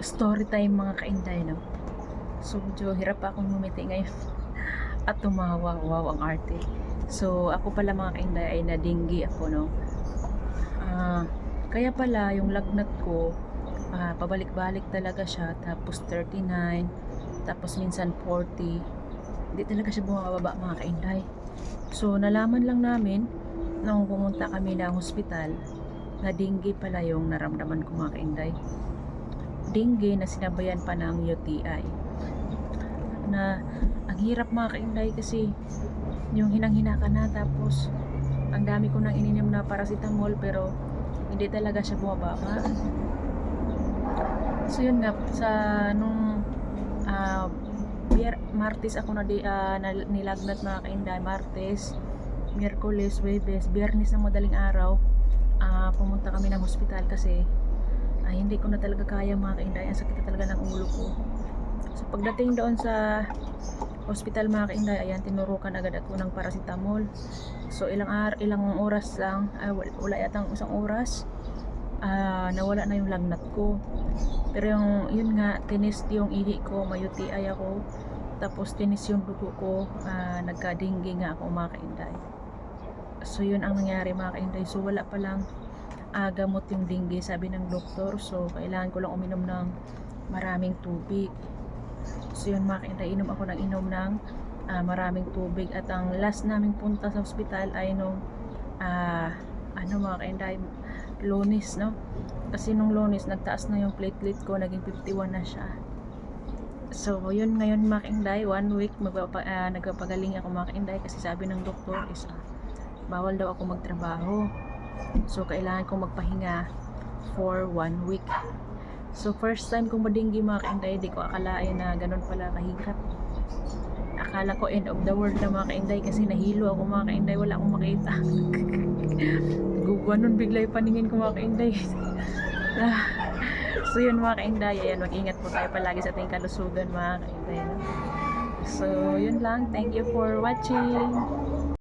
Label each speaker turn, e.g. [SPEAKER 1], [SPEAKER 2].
[SPEAKER 1] Story time mga kainday, no? So medyo hirap pa akong ngumiti ngayon at tumawa. Wow, ang arte. So ako pala mga kainday ay nadinggi ako, no? Kaya pala yung lagnat ko pabalik-balik talaga siya, tapos 39, tapos minsan 40. Hindi talaga siya bumababa mga kainday. So nalaman lang namin nung pumunta kami ng hospital na dengue pala yung naramdaman ko mga kainday. Dengue na sinabayan pa ng UTI. Na ang hirap mga kainday kasi yung hinang-hina ka na, tapos ang dami ko nang ininom na paracetamol pero hindi talaga siya bumababa. So yun nga, sa nung Martes ako nilagnat mga kainday. Martes, Miyerkules, Huwebes, Biyernes na madaling araw pumunta kami ng hospital kasi hindi ko na talaga kaya mga kainday. Ang sakit na talaga ng ulo ko. So pagdating doon sa hospital mga kainday, ayan, tinurukan agad ako ng paracetamol. So ilang oras lang, wala yatang isang oras, nawala na yung lagnat ko. Pero yun nga, tinis yung ihi ko, may UTI ako, tapos tinis yung dugo ko, nagka-dengue nga ako mga kainday. So yun ang nangyari mga kainday. So wala pa lang gamot yung dengue, sabi ng doktor. So kailangan ko lang uminom ng maraming tubig. So yun mga kainday, inom ako ng maraming tubig. At ang last naming punta sa hospital ay nung mga kainday, Lunes, no? Kasi nung Lunes nagtaas na yung platelet ko, naging 51 na siya. So yun, ngayon mga kainday, 1 week nagpapagaling ako mga kainday, kasi sabi ng doktor is bawal daw ako magtrabaho. So kailangan kong magpahinga for 1 week. So first time kong madinggi mga kainday, di ko akalain na ganun pala kahirap. Akala ko end of the world na mga kainday, kasi nahilo ako mga kainday, wala akong makita. Guguan nun bigla yung paningin ko mga kainday. So yun mga kainday, ayan, mag-ingat po tayo palagi sa ating kalusugan mga kainday, no? So yun lang, thank you for watching.